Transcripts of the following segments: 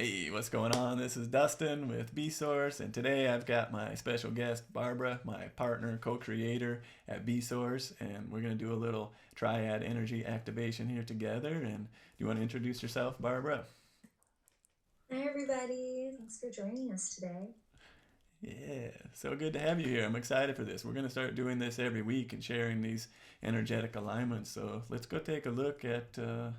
Hey, what's going on? This is Dustin with BeSource, and today I've got my special guest, Barbara, my partner, co-creator at BeSource, and we're going to do a little triad energy activation here together. And do you want to introduce yourself, Barbara? Hi, everybody. Thanks for joining us today. Yeah, so good to have you here. I'm excited for this. We're going to start doing this every week and sharing these energetic alignments. So let's go take a look at the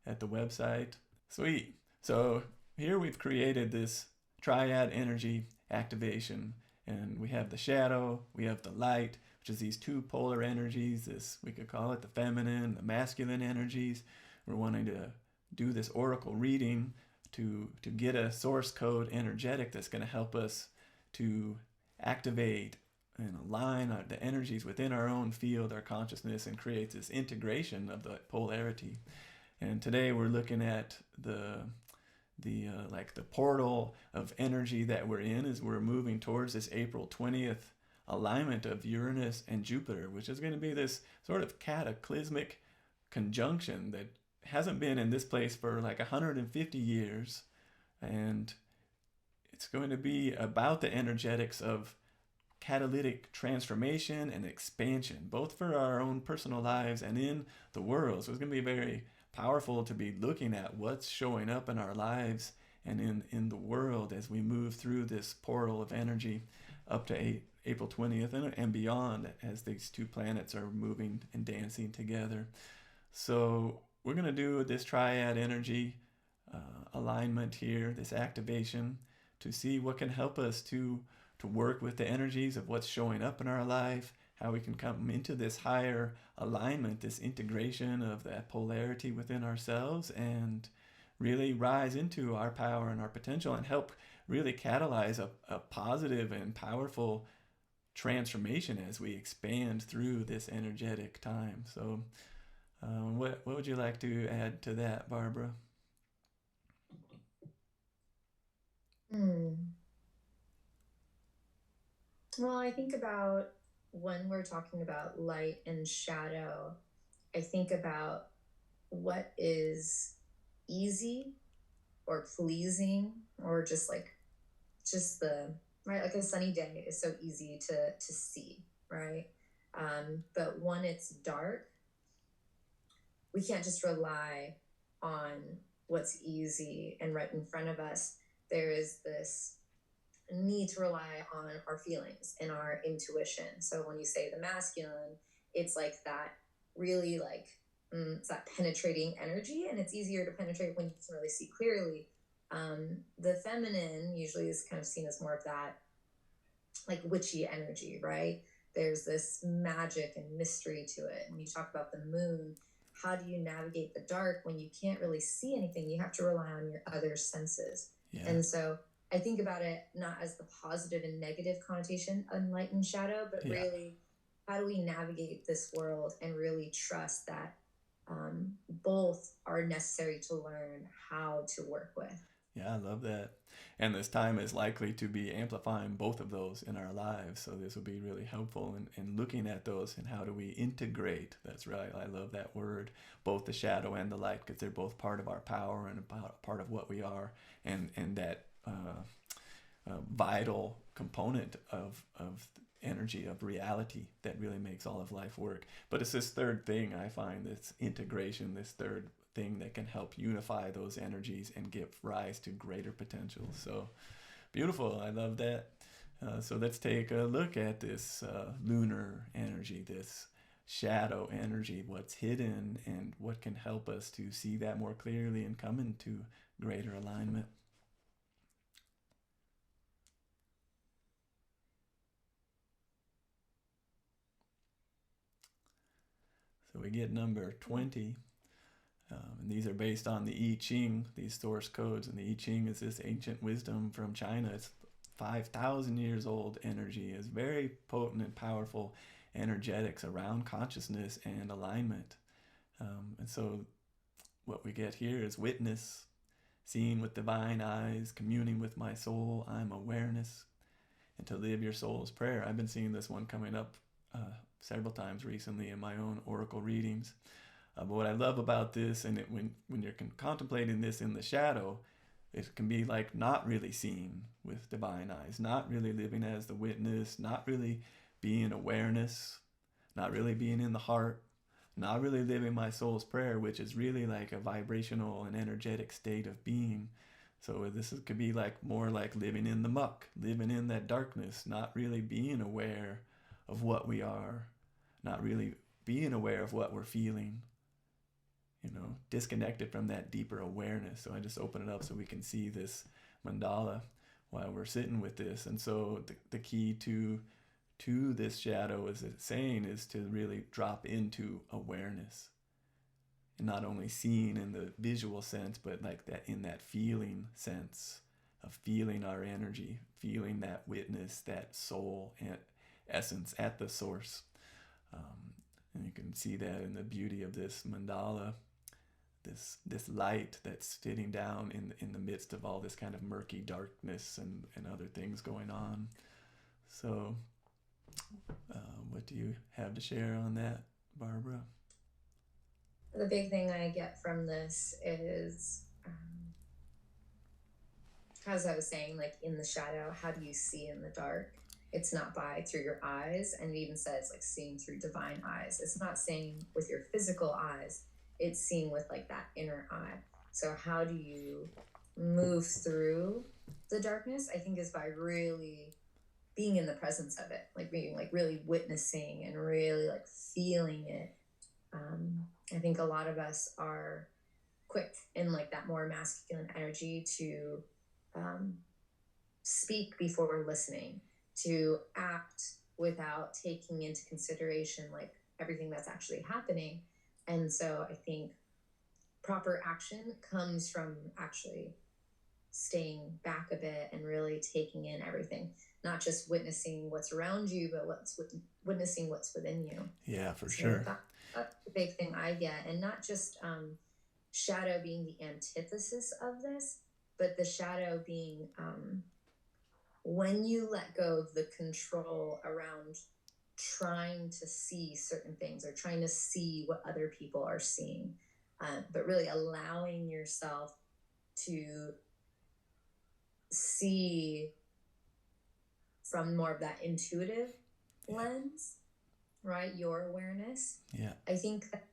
website. Sweet. So here we've created this triad energy activation, and we have the shadow, we have the light, which is these two polar energies. This we could call it the feminine, the masculine energies. We're wanting to do this oracle reading to get a source code energetic that's going to help us to activate and align the energies within our own field, our consciousness, and create this integration of the polarity. And today we're looking at the portal of energy that we're in as we're moving towards this April 20th alignment of Uranus and Jupiter, which is going to be this sort of cataclysmic conjunction that hasn't been in this place for like 150 years. And it's going to be about the energetics of catalytic transformation and expansion, both for our own personal lives and in the world. So it's going to be very powerful to be looking at what's showing up in our lives and in the world as we move through this portal of energy up to April 20th and beyond as these two planets are moving and dancing together. So we're going to do this triad energy alignment here, this activation, to see what can help us to work with the energies of what's showing up in our life, how we can come into this higher alignment, this integration of that polarity within ourselves, and really rise into our power and our potential and help really catalyze a positive and powerful transformation as we expand through this energetic time. So, what would you like to add to that, Barbara? Hmm. Well, I think about when we're talking about light and shadow, I think about what is easy or pleasing or just the right, like a sunny day is so easy to see, right? But when it's dark, we can't just rely on what's easy and right in front of us. There is this need to rely on our feelings and our intuition. So when you say the masculine, it's like that really it's that penetrating energy, and it's easier to penetrate when you can really see clearly. The feminine usually is kind of seen as more of that like witchy energy, right? There's this magic and mystery to it. When you talk about the moon, how do you navigate the dark when you can't really see anything? You have to rely on your other senses. Yeah, And so I think about it not as the positive and negative connotation of light and shadow, but yeah. really how do we navigate this world and really trust that both are necessary to learn how to work with. Yeah, I love that. And this time is likely to be amplifying both of those in our lives. So this will be really helpful in looking at those and how do we integrate. That's right. I love that word, both the shadow and the light, because they're both part of our power and about part of what we are, and that vital component of energy of reality that really makes all of life work. But it's this third thing I find, this integration, this third thing that can help unify those energies and give rise to greater potential. So beautiful. I love that. So let's take a look at this lunar energy, this shadow energy, what's hidden, and what can help us to see that more clearly and come into greater alignment. So we get number 20. And these are based on the I Ching, these source codes. And the I Ching is this ancient wisdom from China. It's 5,000 years old energy. It's very potent and powerful energetics around consciousness and alignment. And so what we get here is witness, seeing with divine eyes, communing with my soul. I'm awareness. And to live your soul's prayer. I've been seeing this one coming up several times recently in my own oracle readings. But what I love about this, and when you're contemplating this in the shadow, It can be like not really seeing with divine eyes, not really living as the witness, not really being awareness, not really being in the heart, not really living my soul's prayer, which is really like a vibrational and energetic state of being. So could be like more like living in the muck, living in that darkness, not really being aware of what we are, not really being aware of what we're feeling, disconnected from that deeper awareness. So I just open it up so we can see this mandala while we're sitting with this. And so the key to this shadow, as it's saying, is to really drop into awareness, and not only seeing in the visual sense, but like that in that feeling sense of feeling our energy, feeling that witness, that soul and essence at the source. And you can see that in the beauty of this mandala, this light that's sitting down in the midst of all this kind of murky darkness and other things going on. So what do you have to share on that, Barbara? The big thing I get from this is, as I was saying, like in the shadow, how do you see in the dark? It's not through your eyes. And it even says like seeing through divine eyes. It's not seeing with your physical eyes. It's seeing with like that inner eye. So how do you move through the darkness? I think is by really being in the presence of it, like being like really witnessing and really like feeling it. I think a lot of us are quick in like that more masculine energy to speak before we're listening, to act without taking into consideration like everything that's actually happening. And so I think proper action comes from actually staying back a bit and really taking in everything, not just witnessing what's around you, but witnessing what's within you. Yeah, for sure. That's the big thing I get. And not just shadow being the antithesis of this, but the shadow being when you let go of the control around trying to see certain things or trying to see what other people are seeing, but really allowing yourself to see from more of that intuitive lens, right? Your awareness. Yeah. I think that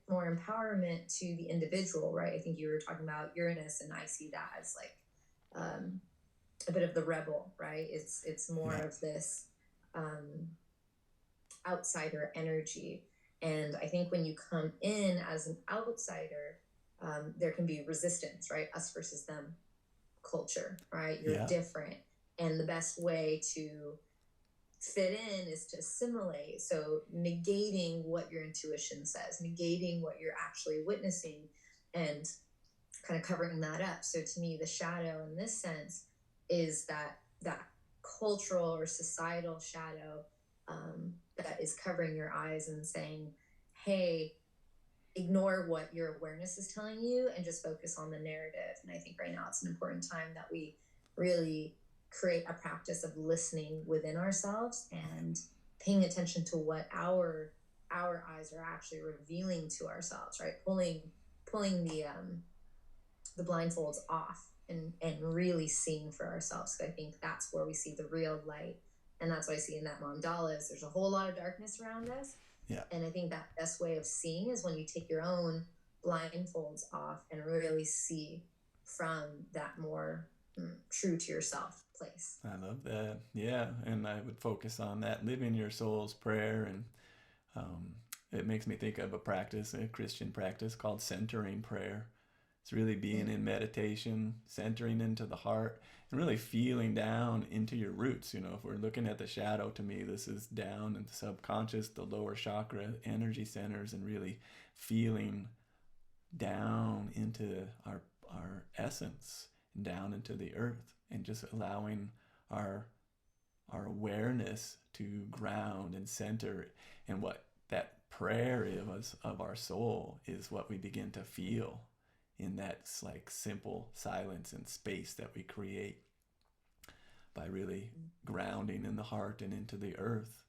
more empowerment to the individual, right? I think you were talking about Uranus, and I see that as like a bit of the rebel, right? It's more of this outsider energy. And I think when you come in as an outsider, there can be resistance, right? Us versus them culture, right? You're different. And the best way to fit in is to assimilate. So negating what your intuition says, negating what you're actually witnessing, and kind of covering that up. So to me, the shadow in this sense is that cultural or societal shadow that is covering your eyes and saying, hey, ignore what your awareness is telling you and just focus on the narrative. And I think right now it's an important time that we really create a practice of listening within ourselves and paying attention to what our eyes are actually revealing to ourselves, right? Pulling the blindfolds off and really seeing for ourselves. So I think that's where we see the real light. And that's what I see in that mandala is there's a whole lot of darkness around us. Yeah. And I think that best way of seeing is when you take your own blindfolds off and really see from that more true to yourself place. I love that. Yeah. And I would focus on that, living your soul's prayer. And it makes me think of a Christian practice called centering prayer. It's really being in meditation, centering into the heart, and really feeling down into your roots. If we're looking at the shadow, to me, this is down in the subconscious, the lower chakra energy centers, and really feeling down into our essence, down into the earth, and just allowing our awareness to ground and center. And what that prayer is of our soul is what we begin to feel in that like simple silence and space that we create by really grounding in the heart and into the earth.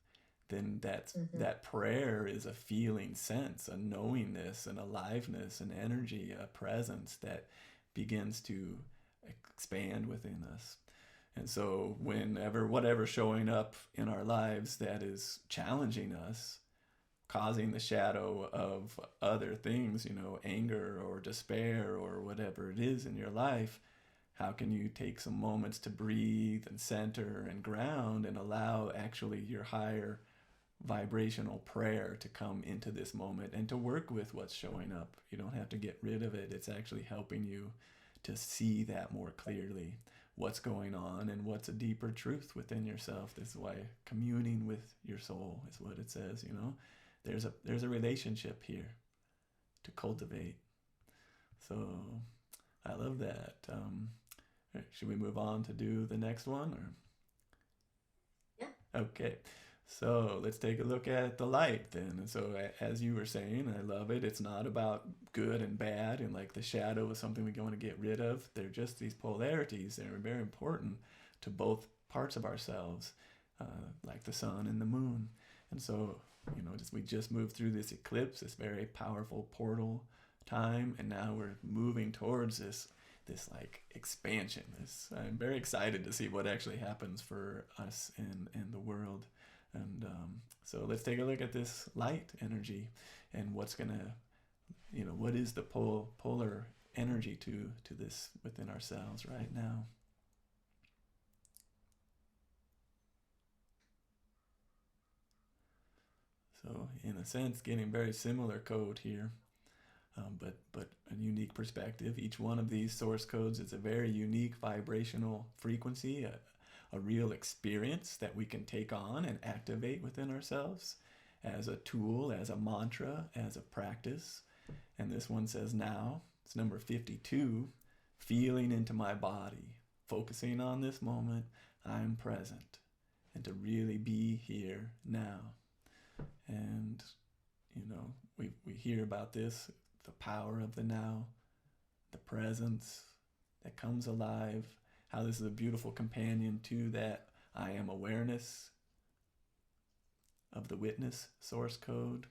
Then that prayer is a feeling sense, a knowingness, an aliveness, an energy, a presence that begins to expand within us. And so, whenever, whatever's showing up in our lives that is challenging us, causing the shadow of other things, anger or despair or whatever it is in your life, how can you take some moments to breathe and center and ground and allow actually your higher vibrational prayer to come into this moment and to work with what's showing up? You don't have to get rid of it. It's actually helping you to see that more clearly, what's going on and what's a deeper truth within yourself. This is why communing with your soul is what it says. There's a relationship here to cultivate. So I love that. Should we move on to do the next one? Or? Yeah. Okay. So let's take a look at the light then. And so, as you were saying, I love it. It's not about good and bad, and like the shadow is something we want to get rid of. They're just these polarities that are very important to both parts of ourselves, like the sun and the moon. And so, we just moved through this eclipse, this very powerful portal time, and now we're moving towards this like expansion. I'm very excited to see what actually happens for us in the world. And so let's take a look at this light energy and what's gonna, what is the polar energy to this within ourselves right now. So in a sense, getting very similar code here, but a unique perspective. Each one of these source codes is a very unique vibrational frequency, a real experience that we can take on and activate within ourselves as a tool, as a mantra, as a practice. And this one says now, it's number 52, feeling into my body, focusing on this moment, I'm present, and to really be here now. And, we hear about this, the power of the now, the presence that comes alive, how this is a beautiful companion to that I am awareness of the witness source code,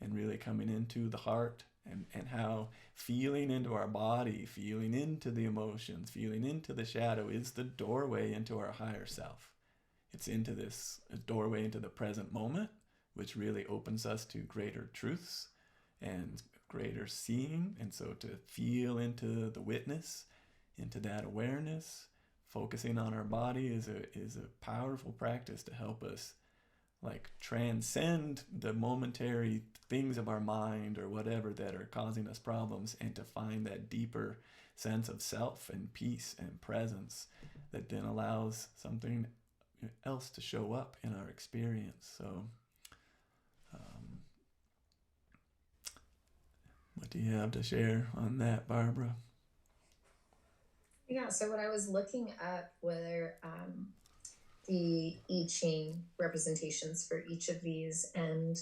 and really coming into the heart, and how feeling into our body, feeling into the emotions, feeling into the shadow is the doorway into our higher self. It's into this doorway into the present moment, which really opens us to greater truths and greater seeing. And so to feel into the witness, into that awareness, focusing on our body is a powerful practice to help us like transcend the momentary things of our mind or whatever that are causing us problems, and to find that deeper sense of self and peace and presence that then allows something else to show up in our experience. So what do you have to share on that, Barbara? Yeah, so when I was looking up whether the I Ching representations for each of these, and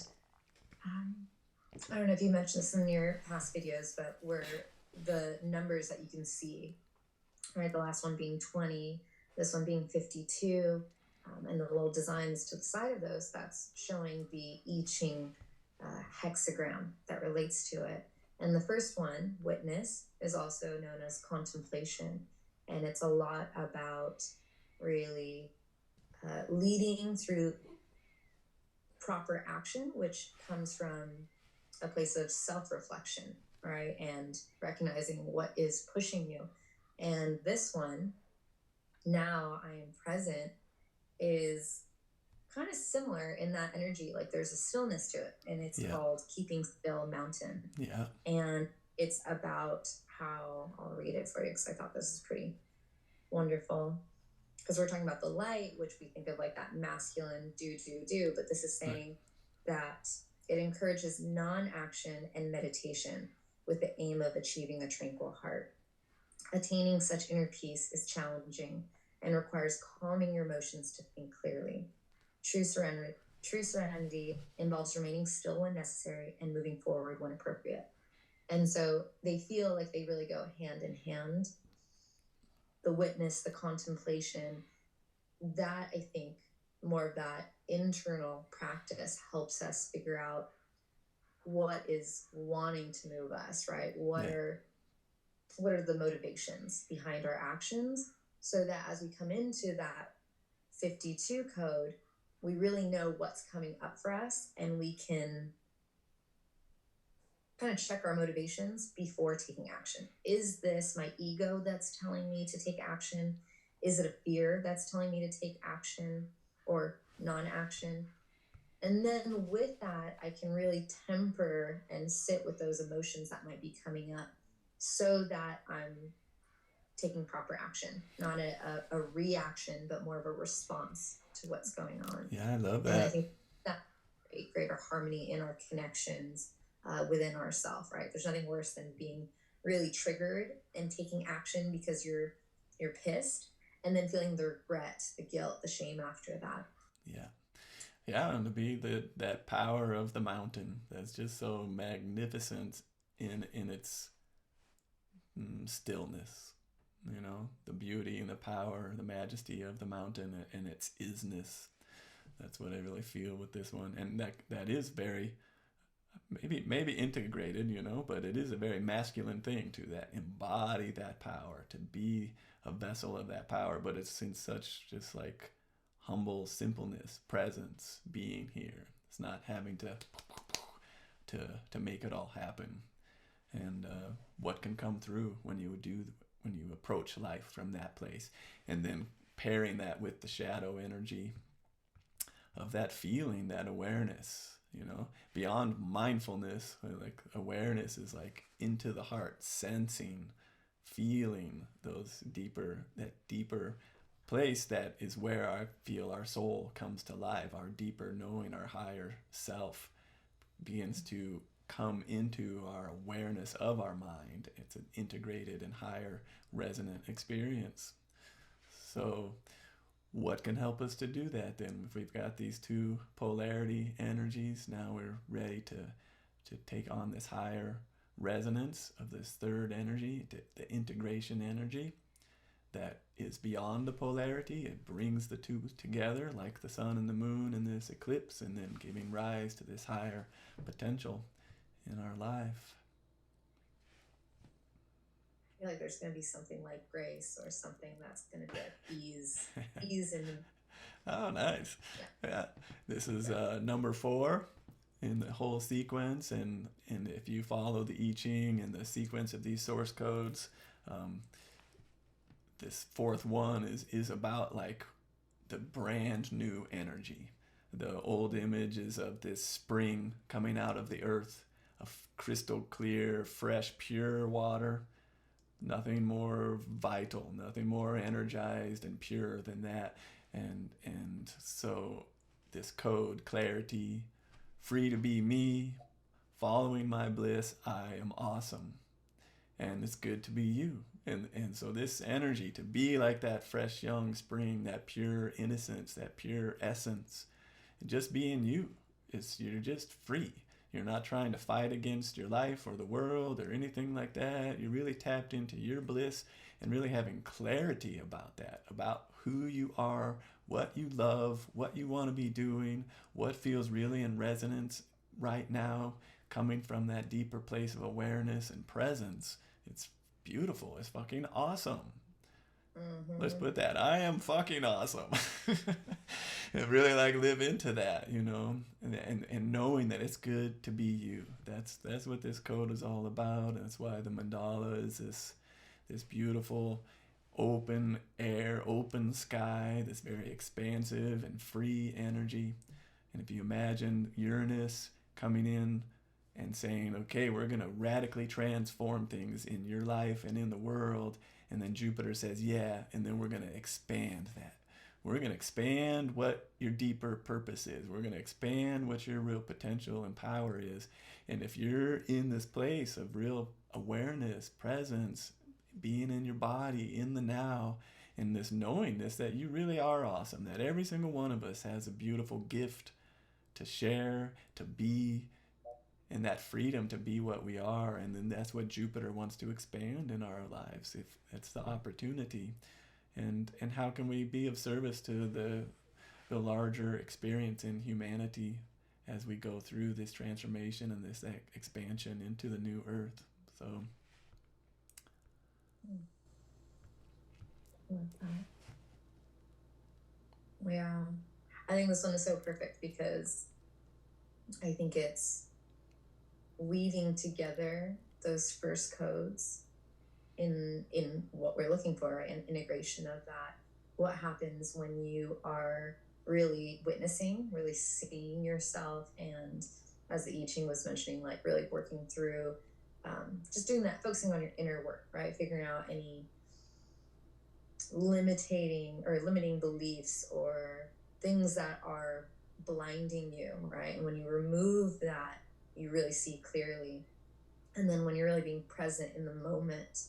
I don't know if you mentioned this in your past videos, but where the numbers that you can see, right? The last one being 20, this one being 52, and the little designs to the side of those, that's showing the I Ching hexagram that relates to it. And the first one, witness, is also known as contemplation. And it's a lot about really leading through proper action, which comes from a place of self-reflection, right? And recognizing what is pushing you. And this one, now I am present, is kind of similar in that energy. Like there's a stillness to it, and it's called Keeping Still Mountain. Yeah. And it's about how, I'll read it for you because I thought this is pretty wonderful. Because we're talking about the light, which we think of like that masculine do, but this is saying that it encourages non-action and meditation with the aim of achieving a tranquil heart. Attaining such inner peace is challenging and requires calming your emotions to think clearly. True serenity involves remaining still when necessary and moving forward when appropriate. And so they feel like they really go hand in hand. The witness, the contemplation, that I think more of that internal practice helps us figure out what is wanting to move us, right? What are what are the motivations behind our actions, so that as we come into that 52 code, we really know what's coming up for us, and we can kind of check our motivations before taking action. Is this my ego that's telling me to take action? Is it a fear that's telling me to take action or non-action? And then with that, I can really temper and sit with those emotions that might be coming up, so that I'm taking proper action, not a reaction, but more of a response to what's going on. Yeah, I love And I that. think that creates greater harmony in our connections within ourselves, right? There's nothing worse than being really triggered and taking action because you're pissed, and then feeling the regret, the guilt, the shame after that. Yeah. Yeah, and to be that power of the mountain that's just so magnificent in its stillness. You know, the beauty and the power, the majesty of the mountain and its isness. That's what I really feel with this one, and that is very maybe integrated, you know, but it is a very masculine thing to that embody that power, to be a vessel of that power, but it's in such just like humble simpleness, presence, being here. It's not having to make it all happen. And what can come through when you approach life from that place, and then pairing that with the shadow energy of that feeling, that awareness, you know, beyond mindfulness. Like awareness is like into the heart, sensing, feeling that deeper place that is where I feel our soul comes to life. Our deeper knowing, our higher self begins to come into our awareness of our mind. It's an integrated and higher resonant experience. So what can help us to do that then? If we've got these two polarity energies, now we're ready to take on this higher resonance of this third energy, the integration energy that is beyond the polarity. It brings the two together like the sun and the moon in this eclipse, and then giving rise to this higher potential in our life. I feel like there's going to be something like grace or something that's going to be like ease and Oh, nice. Yeah. This is number 4 in the whole sequence, and if you follow the I Ching and the sequence of these source codes, this fourth one is about like the brand new energy. The old image is of this spring coming out of the earth, of crystal clear, fresh, pure water. Nothing more vital, nothing more energized and pure than that. And so this code, clarity, free to be me, following my bliss, I am awesome. And it's good to be you. And so this energy to be like that fresh young spring, that pure innocence, that pure essence, just being you, you're just free. You're not trying to fight against your life or the world or anything like that. You're really tapped into your bliss and really having clarity about that, about who you are, what you love, what you want to be doing, what feels really in resonance right now, coming from that deeper place of awareness and presence. It's beautiful. It's fucking awesome. Mm-hmm. Let's put that. I am fucking awesome. And really like live into that, you know, and knowing that it's good to be you. That's what this code is all about. That's why the mandala is this beautiful open air, open sky, this very expansive and free energy. And if you imagine Uranus coming in and saying, okay, we're going to radically transform things in your life and in the world. And then Jupiter says, yeah, and then we're going to expand that. We're going to expand what your deeper purpose is. We're going to expand what your real potential and power is. And if you're in this place of real awareness, presence, being in your body, in the now, and this knowingness that you really are awesome, that every single one of us has a beautiful gift to share, to be, and that freedom to be what we are. And then that's what Jupiter wants to expand in our lives, if that's the opportunity. And how can we be of service to the larger experience in humanity as we go through this transformation and this expansion into the new earth? So Mm, love that. Yeah. I think this one is so perfect because I think it's weaving together those first codes in what we're looking for, right? And integration of that. What happens when you are really witnessing, really seeing yourself, and as the I Ching was mentioning, like really working through, just doing that, focusing on your inner work, right? Figuring out any limiting beliefs or things that are blinding you, right? And when you remove that, you really see clearly. And then when you're really being present in the moment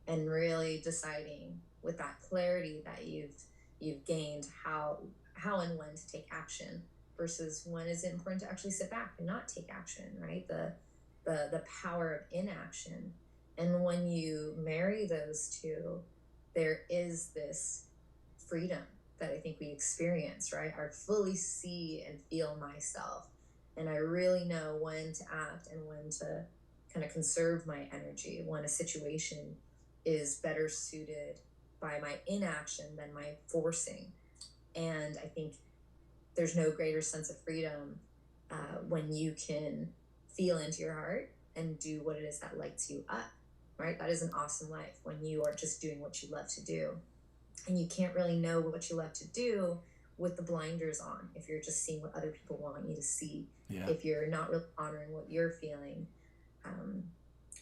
and really deciding with that clarity that you've gained how and when to take action versus when is it important to actually sit back and not take action, right? The power of inaction. And when you marry those two, there is this freedom that I think we experience, right? I fully see and feel myself, and I really know when to act and when to kind of conserve my energy when a situation is better suited by my inaction than my forcing. And I think there's no greater sense of freedom when you can feel into your heart and do what it is that lights you up, right? That is an awesome life when you are just doing what you love to do. And you can't really know what you love to do with the blinders on if you're just seeing what other people want you to see. Yeah. If you're not really honoring what you're feeling, um,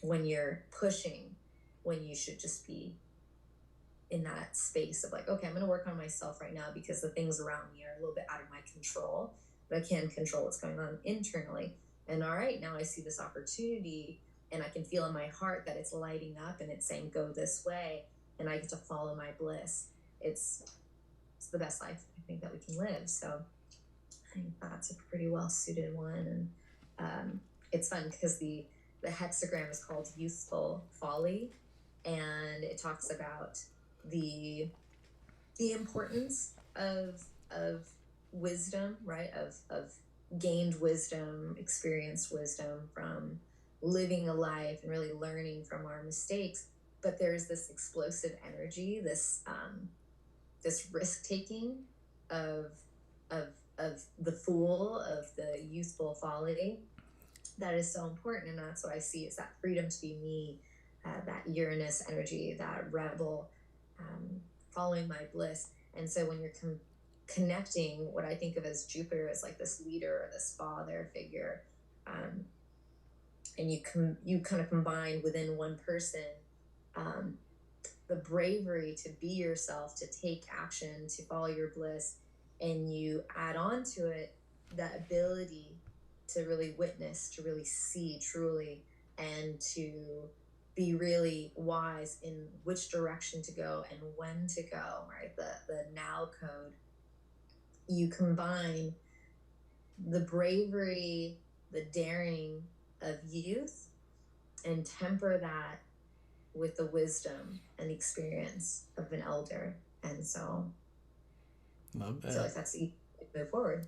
when you're pushing, when you should just be in that space of like, okay, I'm going to work on myself right now because the things around me are a little bit out of my control, but I can control what's going on internally. And all right, now I see this opportunity and I can feel in my heart that it's lighting up and it's saying, go this way. And I get to follow my bliss. It's the best life I think that we can live. So I think that's a pretty well suited one. And it's fun because the hexagram is called youthful folly, and it talks about the the importance of wisdom, right? Of gained wisdom, experienced wisdom from living a life and really learning from our mistakes. But there's this explosive energy, this risk taking of of of the fool, of the youthful folly, that is so important. And that's what I see is that freedom to be me, that Uranus energy, that rebel, following my bliss. And so when you're connecting what I think of as Jupiter as like this leader or this father figure, um, and you kind of combine within one person, um, the bravery to be yourself, to take action, to follow your bliss, and you add on to it that ability to really witness, to really see truly, and to be really wise in which direction to go and when to go, right? The now code. You combine the bravery, the daring of youth, and temper that with the wisdom and the experience of an elder. And so Love I feel that. like that's the easy way to move forward.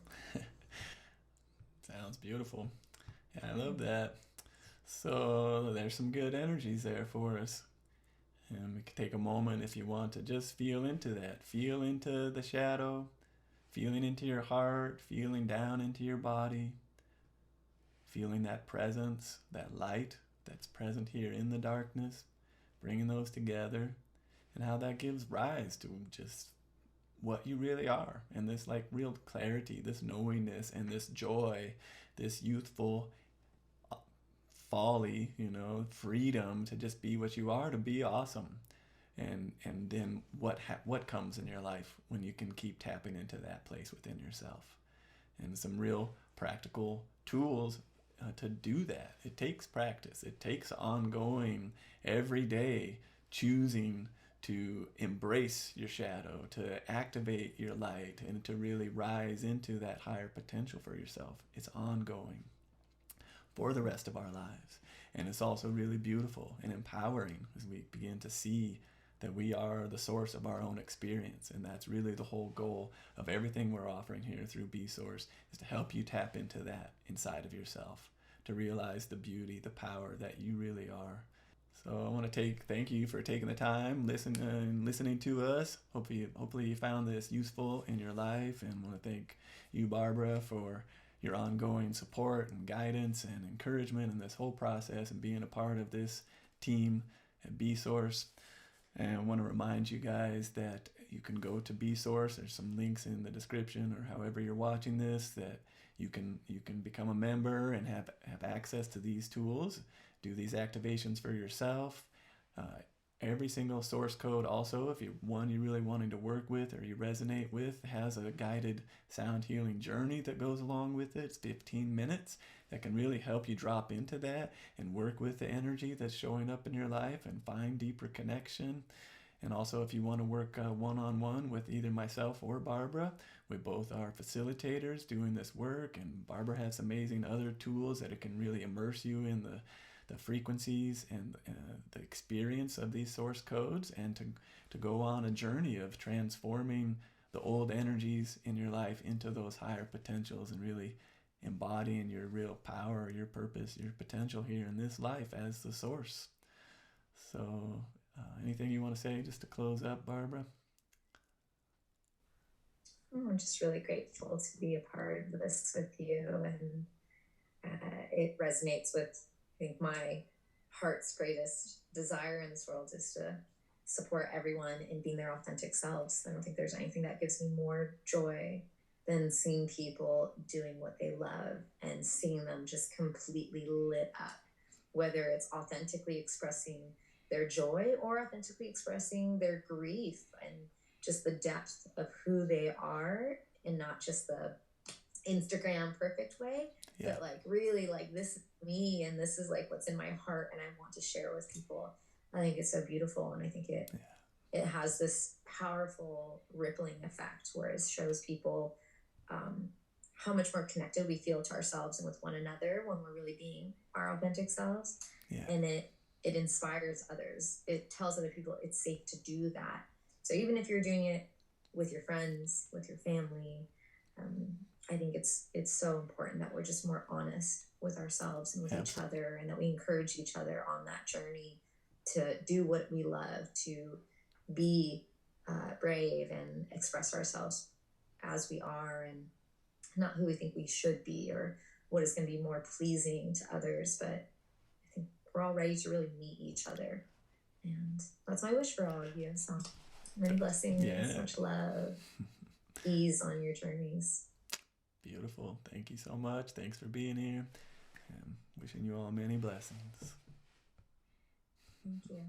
Sounds beautiful. Yeah, I love that. So there's some good energies there for us. And we can take a moment if you want to just feel into that. Feel into the shadow, feeling into your heart, feeling down into your body, feeling that presence, that light that's present here in the darkness, bringing those together, and how that gives rise to just what you really are, and this like real clarity, this knowingness, and this joy, this youthful folly, freedom to just be what you are, to be awesome. And then what comes in your life when you can keep tapping into that place within yourself, and some real practical tools to do that. It takes practice. It takes ongoing, every day, choosing to embrace your shadow, to activate your light, and to really rise into that higher potential for yourself. It's ongoing for the rest of our lives. And it's also really beautiful and empowering as we begin to see that we are the source of our own experience. And that's really the whole goal of everything we're offering here through BeSource, is to help you tap into that inside of yourself, to realize the beauty, the power that you really are. So I want to thank you for taking the time, listening to us. Hopefully you found this useful in your life, and want to thank you, Barbara, for your ongoing support and guidance and encouragement in this whole process and being a part of this team at BeSource. And I want to remind you guys that you can go to BeSource. There's some links in the description, or however you're watching this, that you can become a member and have access to these tools, do these activations for yourself. Every single source code also, if you're really wanting to work with or you resonate with, has a guided sound healing journey that goes along with it. It's 15 minutes that can really help you drop into that and work with the energy that's showing up in your life and find deeper connection. And also, if you want to work one-on-one with either myself or Barbara, we both are facilitators doing this work, and Barbara has amazing other tools that it can really immerse you in the frequencies and the experience of these source codes, and to go on a journey of transforming the old energies in your life into those higher potentials and really embodying your real power, your purpose, your potential here in this life as the source. So anything you want to say just to close up, Barbara? I'm just really grateful to be a part of this with you, and it resonates with, I think, my heart's greatest desire in this world is to support everyone in being their authentic selves. I don't think there's anything that gives me more joy than seeing people doing what they love and seeing them just completely lit up, whether it's authentically expressing their joy or authentically expressing their grief, and just the depth of who they are, and not just the Instagram perfect way, but like really like, this is me and this is like what's in my heart and I want to share with people. I think it's so beautiful, and I think it has this powerful rippling effect where it shows people how much more connected we feel to ourselves and with one another when we're really being our authentic selves. And it inspires others. It tells other people it's safe to do that. So even if you're doing it with your friends, with your family, I think it's so important that we're just more honest with ourselves and with each other, and that we encourage each other on that journey to do what we love, to be brave and express ourselves as we are, and not who we think we should be or what is going to be more pleasing to others. But I think we're all ready to really meet each other, and that's my wish for all of you. So many blessings, much love, ease on your journeys. Beautiful. Thank you so much. Thanks for being here, and wishing you all many blessings. Thank you.